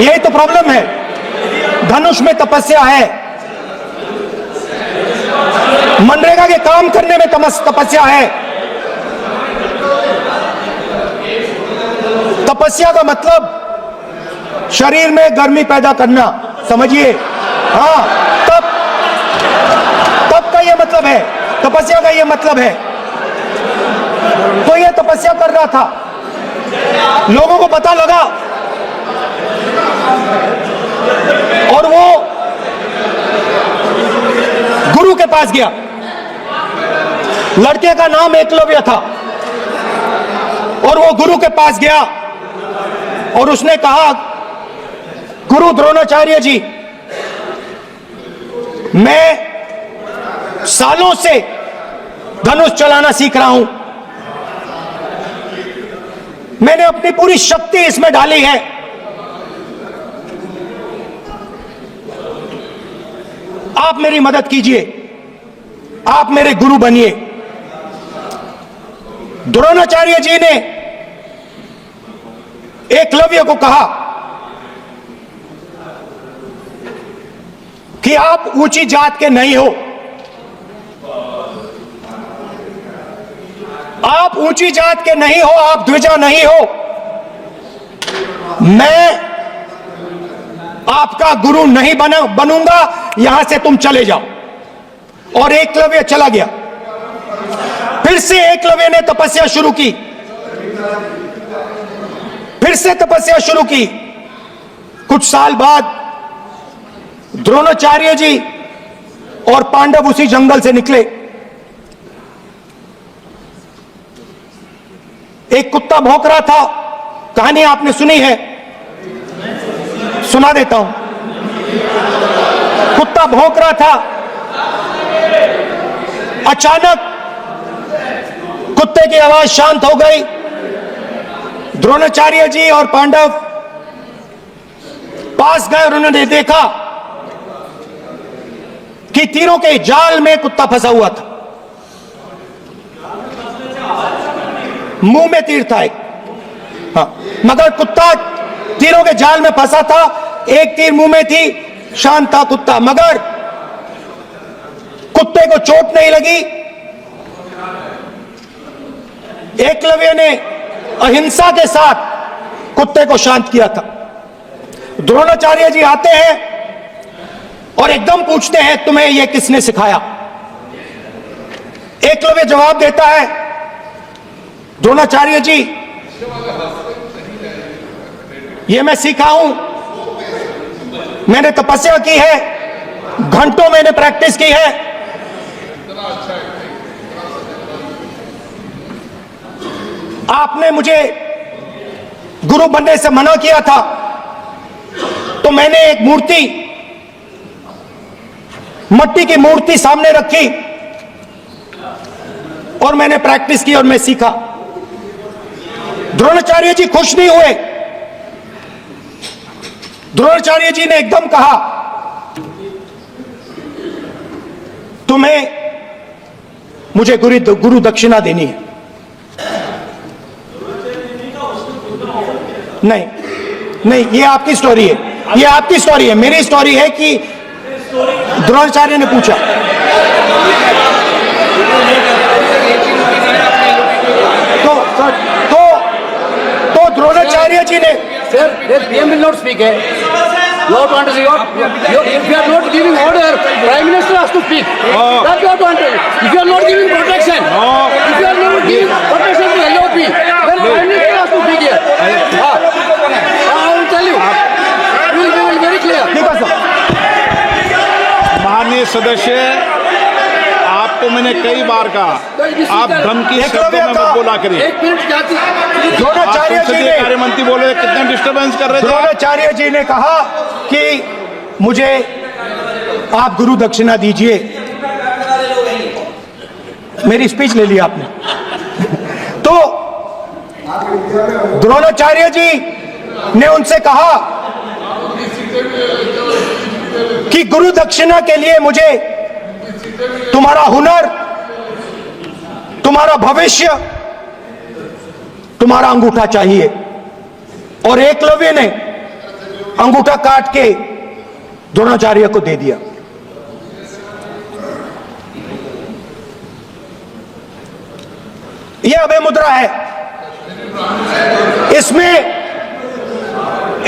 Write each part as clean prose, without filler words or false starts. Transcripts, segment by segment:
यही तो प्रॉब्लम है। धनुष में तपस्या है, मनरेगा के काम करने में तपस्या है। तपस्या का मतलब शरीर में गर्मी पैदा करना, समझिए। हाँ, तब का ये मतलब है, तपस्या का ये मतलब है। तो ये तपस्या कर रहा था, लोगों को पता लगा और वो गुरु के पास गया। लड़के का नाम एकलव्य था और वो गुरु के पास गया और उसने कहा, गुरु द्रोणाचार्य जी, मैं सालों से धनुष चलाना सीख रहा हूं, मैंने अपनी पूरी शक्ति इसमें डाली है, आप मेरी मदद कीजिए, आप मेरे गुरु बनिए। द्रोणाचार्य जी ने एकलव्य को कहा कि आप ऊंची जात के नहीं हो, आप ऊंची जात के नहीं हो, आप द्विजा नहीं हो, मैं आपका गुरु नहीं बनूंगा, यहां से तुम चले जाओ। और एकलव्य चला गया। फिर से एकलव्य ने तपस्या शुरू की, फिर से तपस्या शुरू की। कुछ साल बाद द्रोणाचार्य जी और पांडव उसी जंगल से निकले। एक कुत्ता भौंक रहा था, कहानी आपने सुनी है, सुना देता हूं। कुत्ता भौंक रहा था, अचानक कुत्ते की आवाज शांत हो गई। द्रोणाचार्य जी और पांडव पास गए और उन्होंने देखा कि तीरों के जाल में कुत्ता फंसा हुआ था। मुंह में तीर था एक, हाँ, मगर कुत्ता तीरों के जाल में फंसा था, एक तीर मुंह में थी, शांत था कुत्ता, मगर कुत्ते को चोट नहीं लगी। एकलव्य ने अहिंसा के साथ कुत्ते को शांत किया था। द्रोणाचार्य जी आते हैं और एकदम पूछते हैं, तुम्हें यह किसने सिखाया? एकलव्य जवाब देता है, द्रोणाचार्य जी, यह मैं सीखा हूं, मैंने तपस्या की है, घंटों मैंने प्रैक्टिस की है। आपने मुझे गुरु बनने से मना किया था, तो मैंने एक मूर्ति, मट्टी की मूर्ति सामने रखी और मैंने प्रैक्टिस की और मैं सीखा। द्रोणाचार्य जी खुश नहीं हुए। द्रोणाचार्य जी ने एकदम कहा, तुम्हें मुझे गुरु दक्षिणा देनी है। नहीं नहीं, ये आपकी स्टोरी है, ये आपकी स्टोरी है। मेरी स्टोरी है कि द्रोणाचार्य ने पूछा। तो द्रोणाचार्य जी ने, Sir, the PM will not speak. You have to understand. If you are not giving order, Prime Minister has to speak. That you have to understand. If you are not giving protection, if you are not giving protection to LOP, then Prime Minister has to speak here. I will tell you. We will be very clear. माननीय सदस्य, आपको मैंने कई बार कहा, आप धमकी शब्दों में मत बोला करिए। एक मिनट जाती। द्रोणाचार्य जी ने, कार्य मंत्री बोले, कितना डिस्टर्बेंस कर रहे थे। द्रोणाचार्य जी ने कहा कि मुझे आप गुरु दक्षिणा दीजिए। मेरी स्पीच ले ली आपने। तो द्रोणाचार्य जी ने उनसे कहा कि गुरु दक्षिणा के लिए मुझे तुम्हारा हुनर, तुम्हारा भविष्य, तुम्हारा अंगूठा चाहिए। और एकलव्य ने अंगूठा काट के द्रोणाचार्य को दे दिया। यह अभय मुद्रा है।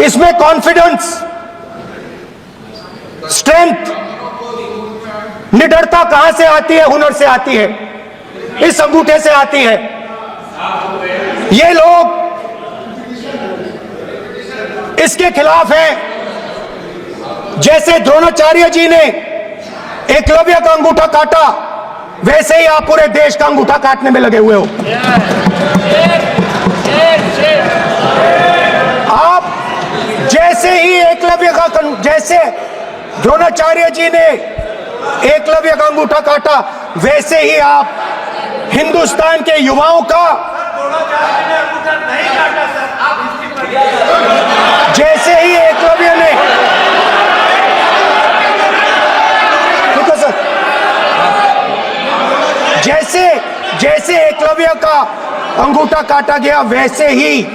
इसमें कॉन्फिडेंस, स्ट्रेंथ, निडरता कहां से आती है? हुनर से आती है, इस अंगूठे से आती है। ये लोग इसके खिलाफ हैं। जैसे द्रोणाचार्य जी ने एकलव्य का अंगूठा काटा, वैसे ही आप पूरे देश का अंगूठा काटने में लगे हुए हो। आप जैसे ही एकलव्य का, जैसे द्रोणाचार्य जी ने एकलव्य का अंगूठा काटा, वैसे ही आप हिंदुस्तान के युवाओं का, जैसे ही एकलव्य ने, देखो सर, जैसे एकलव्य का अंगूठा काटा गया, वैसे ही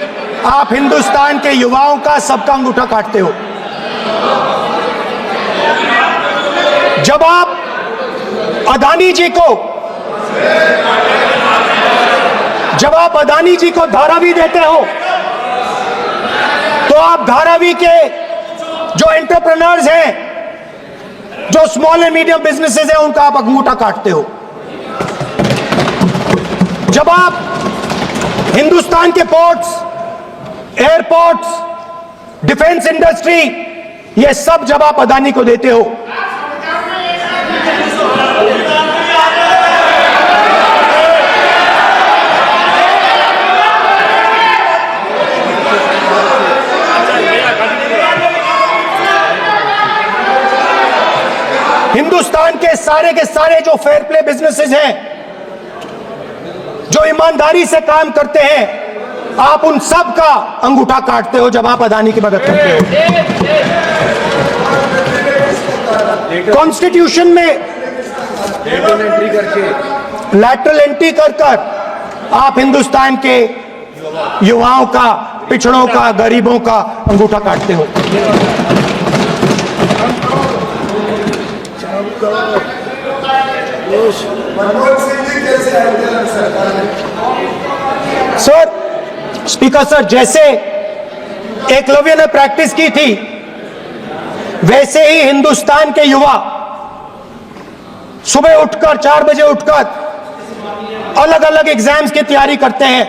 आप हिंदुस्तान के युवाओं का, सबका अंगूठा काटते हो। जब आप अदानी जी को धारावी देते हो, तो आप धारावी के जो एंटरप्रेन्योर्स हैं, जो स्मॉल एंड मीडियम बिजनेसेस हैं, उनका आप अंगूठा काटते हो। जब आप हिंदुस्तान के पोर्ट्स, एयरपोर्ट्स, डिफेंस इंडस्ट्री, ये सब जब आप अदानी को देते हो, हिंदुस्तान के सारे जो फेयर प्ले बिजनेसेस हैं, जो ईमानदारी से काम करते हैं, आप उन सब का अंगूठा काटते हो जब आप अदानी की मदद करते हो। कॉन्स्टिट्यूशन में लैटरल एंट्री कर आप हिंदुस्तान के युवाओं का, पिछड़ों का, गरीबों का अंगूठा काटते हो। सर, स्पीकर सर, जैसे एकलव्य ने प्रैक्टिस की थी, वैसे ही हिंदुस्तान के युवा सुबह उठकर 4 बजे उठकर अलग अलग एग्जाम्स की तैयारी करते हैं।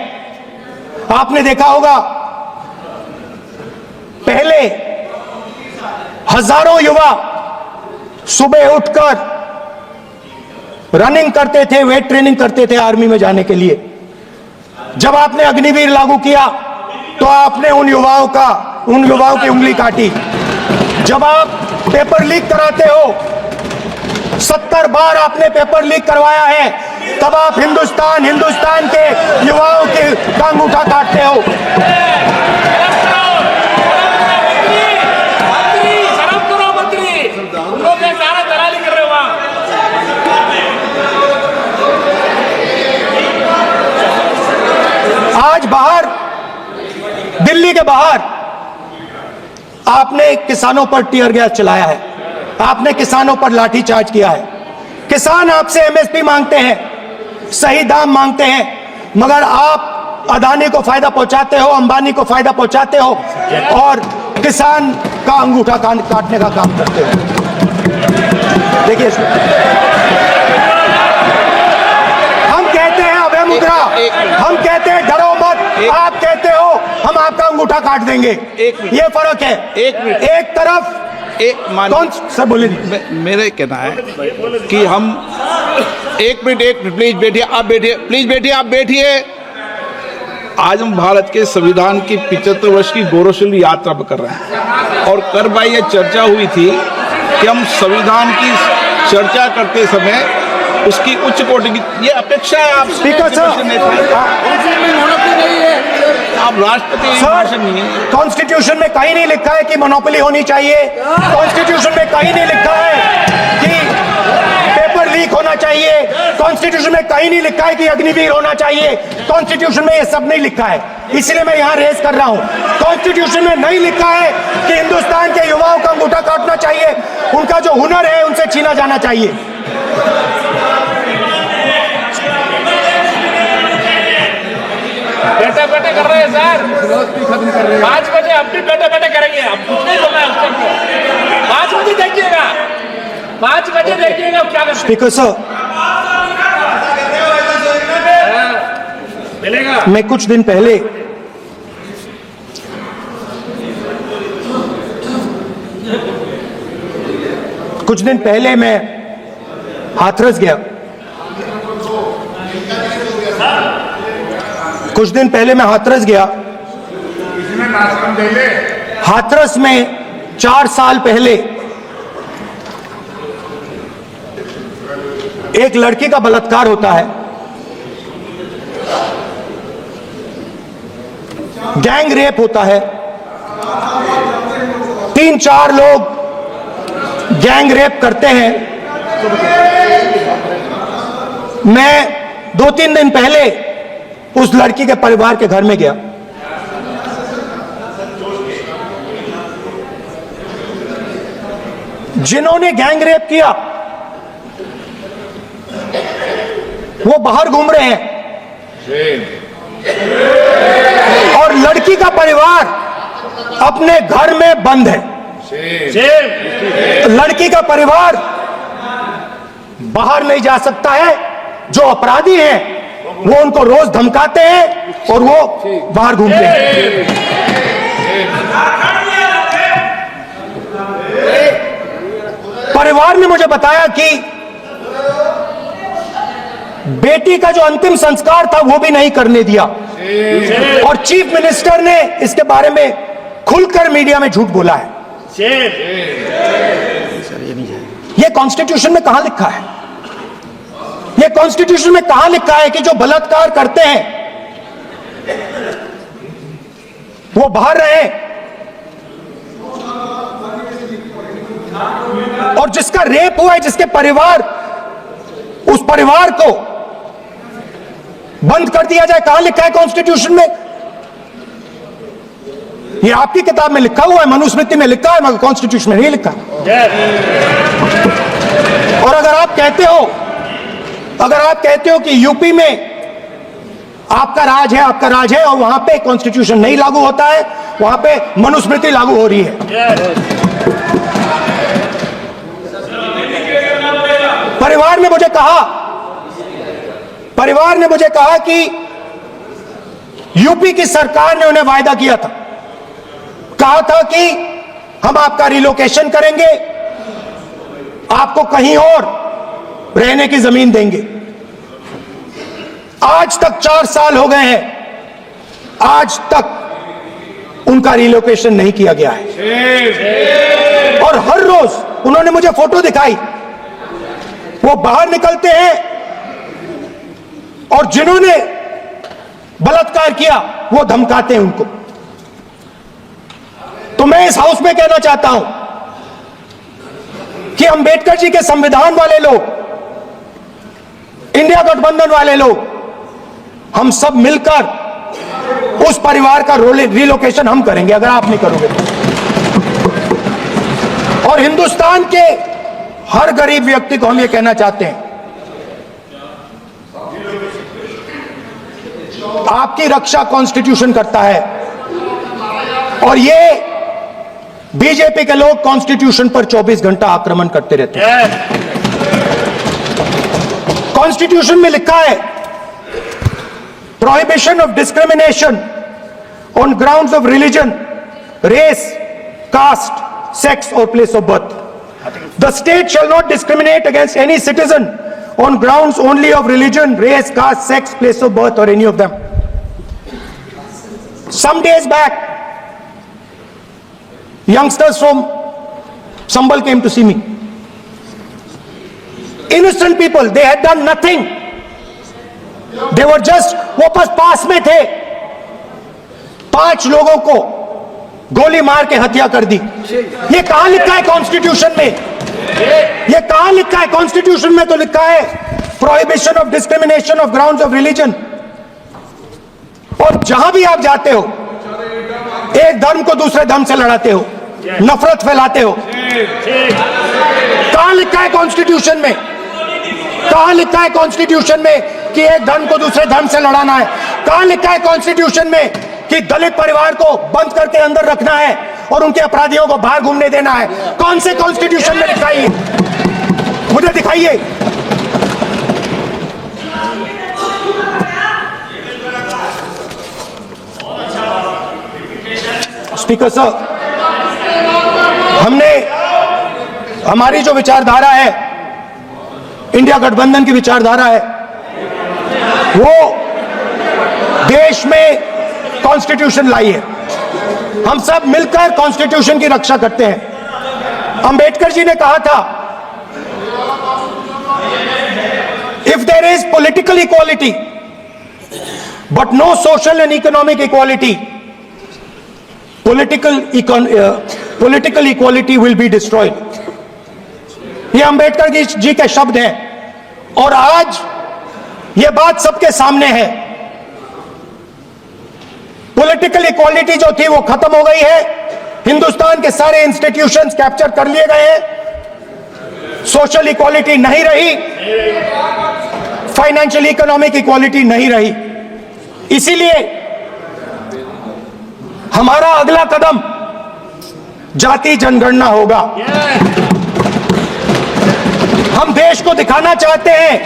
आपने देखा होगा, पहले हजारों युवा सुबह उठकर रनिंग करते थे, वेट ट्रेनिंग करते थे आर्मी में जाने के लिए। जब आपने अग्निवीर लागू किया, तो आपने उन युवाओं की उंगली काटी। जब आप पेपर लीक कराते हो, 70 बार आपने पेपर लीक करवाया है, तब आप हिंदुस्तान के युवाओं के अंगूठा काटते हो। आज बाहर, दिल्ली के बाहर आपने किसानों पर टीयर गैस चलाया है, आपने किसानों पर लाठीचार्ज किया है। किसान आपसे एमएसपी मांगते हैं, सही दाम मांगते हैं, मगर आप अदानी को फायदा पहुंचाते हो, अंबानी को फायदा पहुंचाते हो और किसान का अंगूठा काटने का काम करते हो। देखिए, हम कहते हैं अभय मुद्रा, हम कहते हैं डरो मत, आप कहते हो हम आपका अंगूठा काट देंगे। ये फर्क है। एक तरफ कौन सर बोलिए। मेरे कहना है कि हम एक मिनट प्लीज बैठिए, आप बैठिए, प्लीज बैठिए, आप बैठिए। आज हम भारत के संविधान की 75 वर्ष की गौरवशाली यात्रा कर रहे हैं और कर भाई ये चर्चा हुई थी कि हम संविधान की चर्चा करते समय उसकी उच्च कोटि की ये अपेक्षा है। आप स्पीकर सर, आप राष्ट्रपति नहीं है। कॉन्स्टिट्यूशन में कहीं नहीं लिखा है कि मोनोपोली होनी चाहिए। कॉन्स्टिट्यूशन में कहीं नहीं लिखा है कि पेपर लीक होना चाहिए। कॉन्स्टिट्यूशन में कहीं नहीं लिखा है कि अग्निवीर होना चाहिए। कॉन्स्टिट्यूशन में ये सब नहीं लिखा है, इसलिए मैं यहाँ रेज कर रहा हूँ। कॉन्स्टिट्यूशन में नहीं लिखा है कि हिंदुस्तान रोकना चाहिए, उनका जो हुनर है उनसे छीना जाना चाहिए। बैठे बैठे कर रहे हैं सर, 5 बजे अब भी बैठे बैठे करेंगे, अब कुछ नहीं बोलना है उसके ऊपर। 5 बजे देखिएगा, 5 बजे देखिएगा क्या करते स्पीकर सर, मिलेगा। मैं कुछ दिन पहले मैं हाथरस गया। हाथरस में 4 साल पहले एक लड़की का बलात्कार होता है। गैंग रेप होता है। 3-4 लोग गैंग रेप करते हैं। मैं 2-3 दिन पहले उस लड़की के परिवार के घर में गया। जिन्होंने गैंग रेप किया वो बाहर घूम रहे हैं और लड़की का परिवार अपने घर में बंद है। लड़की का परिवार बाहर नहीं जा सकता है। जो अपराधी हैं वो उनको रोज धमकाते हैं और वो बाहर घूमते हैं। परिवार ने मुझे बताया कि बेटी का जो अंतिम संस्कार था वो भी नहीं करने दिया और चीफ मिनिस्टर ने इसके बारे में खुलकर मीडिया में झूठ बोला है। ये कॉन्स्टिट्यूशन में कहां लिखा है? ये कॉन्स्टिट्यूशन में कहां लिखा है कि जो बलात्कार करते हैं वो बाहर रहे और जिसका रेप हुआ है, जिसके परिवार, उस परिवार को बंद कर दिया जाए? कहां लिखा है कॉन्स्टिट्यूशन में? ये आपकी किताब में लिखा हुआ है, मनुस्मृति में लिखा है, मगर कॉन्स्टिट्यूशन में नहीं लिखा। और अगर आप कहते हो कि यूपी में आपका राज है और वहां पे कॉन्स्टिट्यूशन नहीं लागू होता है, वहां पे मनुस्मृति लागू हो रही है। परिवार ने मुझे कहा कि यूपी की सरकार ने उन्हें वायदा किया था, कहा था कि हम आपका रिलोकेशन करेंगे, आपको कहीं और रहने की जमीन देंगे। आज तक 4 साल हो गए हैं, आज तक उनका रिलोकेशन नहीं किया गया है। और हर रोज उन्होंने मुझे फोटो दिखाई, वो बाहर निकलते हैं और जिन्होंने बलात्कार किया वो धमकाते हैं उनको। तो मैं इस हाउस में कहना चाहता हूं कि अंबेडकर जी के संविधान वाले लोग, इंडिया गठबंधन वाले लोग, हम सब मिलकर उस परिवार का रिलोकेशन हम करेंगे अगर आप नहीं करोगे तो। और हिंदुस्तान के हर गरीब व्यक्ति को हम ये कहना चाहते हैं, आपकी रक्षा कॉन्स्टिट्यूशन करता है और ये बीजेपी के लोग कॉन्स्टिट्यूशन पर 24 घंटा आक्रमण करते रहते हैं। कॉन्स्टिट्यूशन में लिखा है prohibition of discrimination on grounds of religion, race, caste, sex और place of birth. The state shall not discriminate against any citizen on grounds only of religion, race, caste, sex, place of birth or any of them. Some days back, youngsters from Sambal came to see me. Innocent people, they had done nothing. They were just, वो बस पास में थे, 5 लोगों को गोली मार के हत्या कर दी। ये कहां लिखा है कॉन्स्टिट्यूशन में? ये कहां लिखा है कॉन्स्टिट्यूशन में? तो लिखा है prohibition of discrimination of grounds of religion. और जहां भी आप जाते हो, एक धर्म को दूसरे धर्म से लड़ाते हो। नफरत फैलाते हो। कहां लिखा है कॉन्स्टिट्यूशन में, कहां लिखा है कॉन्स्टिट्यूशन में कि एक धर्म को दूसरे धर्म से लड़ाना है? कहां लिखा है कॉन्स्टिट्यूशन में कि दलित परिवार को बंद करके अंदर रखना है और उनके अपराधियों को बाहर घूमने देना है? कौन से कॉन्स्टिट्यूशन में लिखा है? मुझे दिखाइए। स्पीकर साहब, हमने हमारी जो विचारधारा है, इंडिया गठबंधन की विचारधारा है, वो देश में कॉन्स्टिट्यूशन लाई है। हम सब मिलकर कॉन्स्टिट्यूशन की रक्षा करते हैं। अंबेडकर जी ने कहा था, if there is political equality but no social and economic equality, political equality will be destroyed। ये अंबेडकर जी के शब्द हैं और आज ये बात सबके सामने है। पॉलिटिकल इक्वालिटी जो थी वो खत्म हो गई है। हिंदुस्तान के सारे इंस्टीट्यूशंस कैप्चर कर लिए गए हैं। सोशल इक्वालिटी नहीं रही, फाइनेंशियल इकोनॉमिक इक्वालिटी नहीं रही। इसीलिए हमारा अगला कदम जाति जनगणना होगा। हम देश को दिखाना चाहते हैं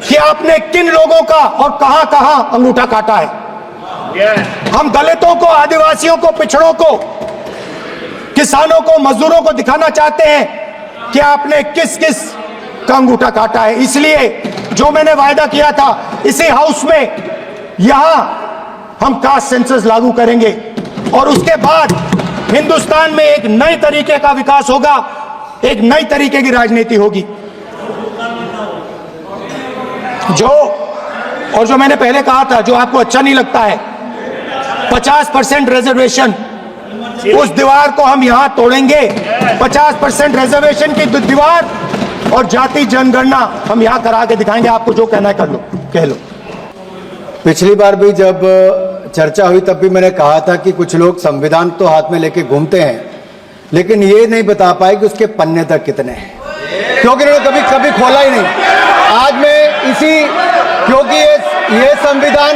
कि आपने किन लोगों का और कहां कहां अंगूठा काटा है। हम दलितों को, आदिवासियों को, पिछड़ों को, किसानों को, मजदूरों को दिखाना चाहते हैं कि आपने किस किस का अंगूठा काटा है। इसलिए जो मैंने वायदा किया था, इसी हाउस में यहां हम कास्ट सेंसस लागू करेंगे और उसके बाद हिंदुस्तान में एक नए तरीके का विकास होगा, एक नई तरीके की राजनीति होगी। जो मैंने पहले कहा था, जो आपको अच्छा नहीं लगता है, 50% रिजर्वेशन, उस दीवार को हम यहां तोड़ेंगे। 50% रिजर्वेशन की दीवार और जाति जनगणना हम यहां करा के दिखाएंगे। आपको जो कहना है कर लो, कह लो। पिछली बार भी जब चर्चा हुई तब भी मैंने कहा था कि कुछ लोग संविधान तो हाथ में लेके घूमते हैं, लेकिन ये नहीं बता पाए कि उसके पन्ने तक कितने हैं, क्योंकि इन्होंने कभी खोला ही नहीं। आज मैं क्योंकि ये संविधान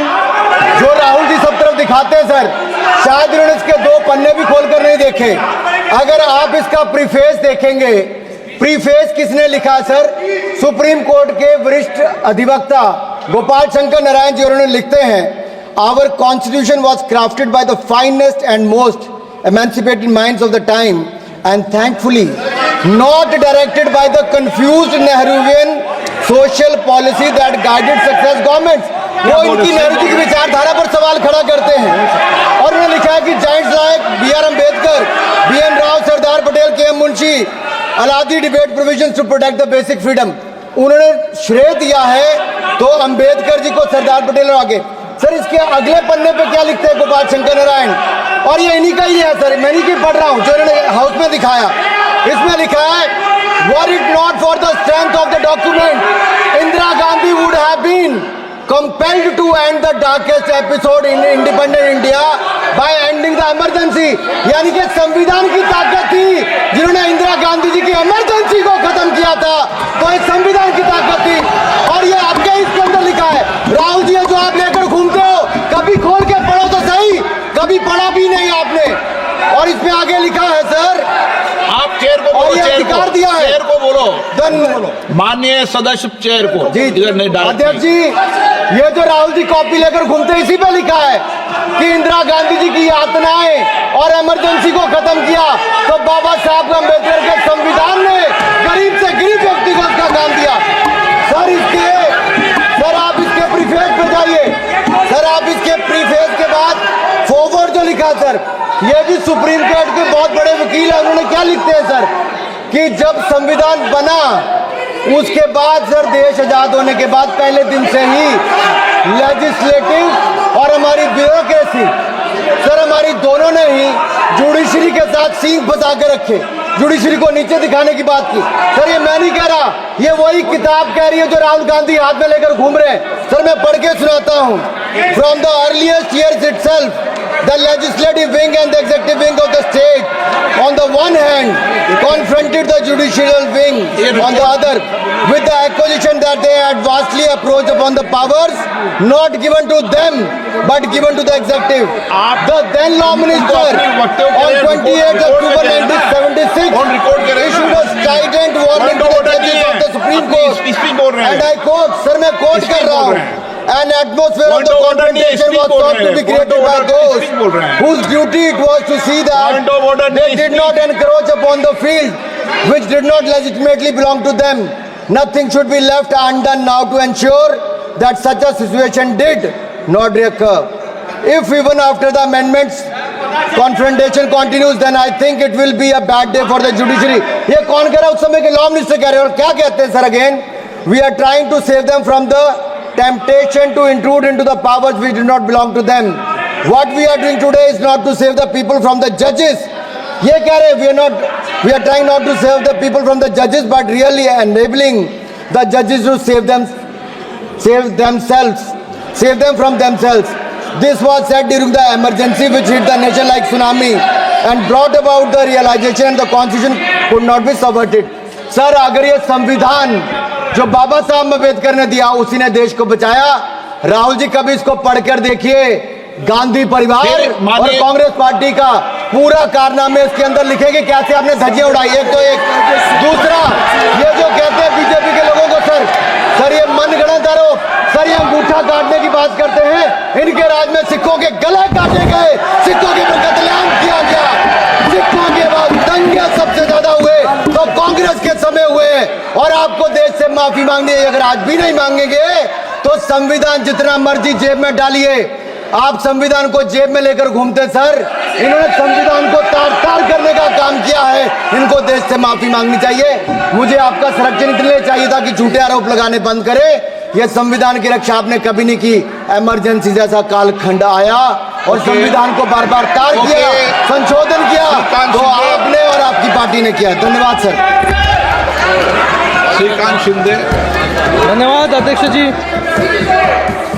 जो राहुल जी सब तरफ दिखाते हैं सर, शायद इन्होंने इसके 2 पन्ने भी खोलकर नहीं देखे। अगर आप इसका प्रीफेस देखेंगे, प्रीफेस किसने लिखा है सर? सुप्रीम कोर्ट के वरिष्ठ अधिवक्ता गोपाल शंकर नारायण जी, उन्होंने लिखते हैं, Our constitution was crafted by the finest and most emancipated minds of the time and thankfully not directed by the confused Nehruvian social policy that guided success governments। वो इनकी नेहरू जी की विचारधारा पर सवाल खड़ा करते हैं और उन्होंने लिखा है कि giants like B.R. Ambedkar, B.N. Rao, Sardar Patel, K.M. Munshi, Alladi debate provisions to protect the basic freedom. उन्होंने श्रेय दिया है तो अम्बेडकर जी को, सरदार पटेल और आगे। सर इसके अगले पन्ने पे क्या लिखते हैं गोपाल शंकर नारायण, और ये इन्हीं का ही है सर, मैं नहीं पढ़ रहा हूँ, जो इन्होंने हाउस में दिखाया। इसमें लिखा है, were it not for the strength of the document, Indira Gandhi would have been compelled to end the darkest episode in independent India by ending the emergency. यानी कि संविधान की ताकत थी, जिन्होंने इंदिरा गांधी जी की इमरजेंसी को खत्म किया था, तो इस संविधान की ताकत थी। और ये आपके इसके अंदर लिखा है, राहुल जी जो आप लेकर घूमते हो, कभी खोल के पढ़ो तो सही, कभी पढ़ा भी नहीं आपने। और इसमें आगे लिखा है सर, आप चेयर को और ये अधिकार दिया है, चेयर को बोलो, माननीय सदस्य चेयर को। जी अध्यक्ष जी, ये जो राहुल जी कॉपी लेकर घूमते, इसी पे लिखा है कि इंदिरा गांधी जी की यातनाएं और इमरजेंसी को खत्म किया तो बाबा साहब अम्बेडकर के संविधान ने गरीब से गरीब व्यक्ति को उसका काम दिया। सर आप इसके प्रीफेस पे जाइए, सर आप इसके प्रीफेस के बाद फॉरवर्ड जो लिखा सर, ये भी सुप्रीम कोर्ट के बहुत बड़े वकील है, उन्होंने क्या लिखते हैं सर कि जब संविधान बना उसके बाद सर, देश आजाद होने के बाद पहले दिन से ही लेजिस्लेटिव और हमारी ब्यूरोक्रेसी सर, हमारी दोनों ने ही जुडिशरी के साथ सींग फंसा के रखे, जुडिशरी को नीचे दिखाने की बात की। सर ये मैं नहीं कह रहा, ये वही किताब कह रही है जो राहुल गांधी हाथ में लेकर घूम रहे हैं। सर मैं पढ़ के सुनाता हूँ, from the earliest years itself the legislative wing and the executive wing of the state, on the one hand, confronted the judicial wing on the other, with the accusation that they had vastly approached upon the powers not given to them, but given to the executive. The then law minister on 28th October 1976 issued a strident warning to the judges of the Supreme Court, and I quote, sir, मैं quote कर रहा हूँ, an atmosphere of the confrontation was sought to be created by those whose duty it was to see that they did not encroach upon the field which did not legitimately belong to them. Nothing should be left undone now to ensure that such a situation did not recur. If even after the amendments confrontation continues, then I think it will be a bad day for the judiciary. ये कौन कह रहा है? उस समय के law minister कह रहे हैं। और क्या कहते हैं sir? Again, we are trying to save them from the temptation to intrude into the powers which do not belong to them. What we are doing today is not to save the people from the judges. ये कह रहे हैं, we are trying not to save the people from the judges, but really enabling the judges to save them from themselves. This was said during the emergency which hit the nation like tsunami and brought about the realization and the constitution could not be subverted. Sir, अगर ये संविधान जो बाबा साहब अम्बेडकर ने दिया उसी ने देश को बचाया, राहुल जी कभी इसको पढ़कर देखिए। गांधी परिवार और कांग्रेस पार्टी का पूरा कारनामे इसके अंदर लिखेंगे, कैसे आपने धज्जियां उड़ाई। एक तो एक, दूसरा ये जो कहते हैं बीजेपी के लोगों को, सर ये मनगढ़ंत आरोप, सर ये अंगूठा काटने की बात करते हैं। इनके राज में सिखों के गले काटे गए, सिखों के पर कत्लेआम किया गया, सिखों के बाद दंगे सबसे ज्यादा हुए तो कांग्रेस के समय हुए। और आपको देश से माफी मांगनी है, अगर आज भी नहीं मांगेंगे तो संविधान जितना मर्जी जेब में डालिए। आप संविधान को जेब में लेकर घूमते सर, इन्होंने संविधान को तार तार करने का काम किया है। इनको देश से माफी मांगनी चाहिए। मुझे आपका संरक्षण इसलिए चाहिए था कि झूठे आरोप लगाने बंद करे। यह संविधान की रक्षा आपने कभी नहीं की। इमरजेंसी जैसा कालखंड आया और संविधान को बार बार तार किया, संशोधन किया, तो आपने और आपकी पार्टी ने किया। धन्यवाद सर। श्रीकांत शिंदे। धन्यवाद अध्यक्ष जी।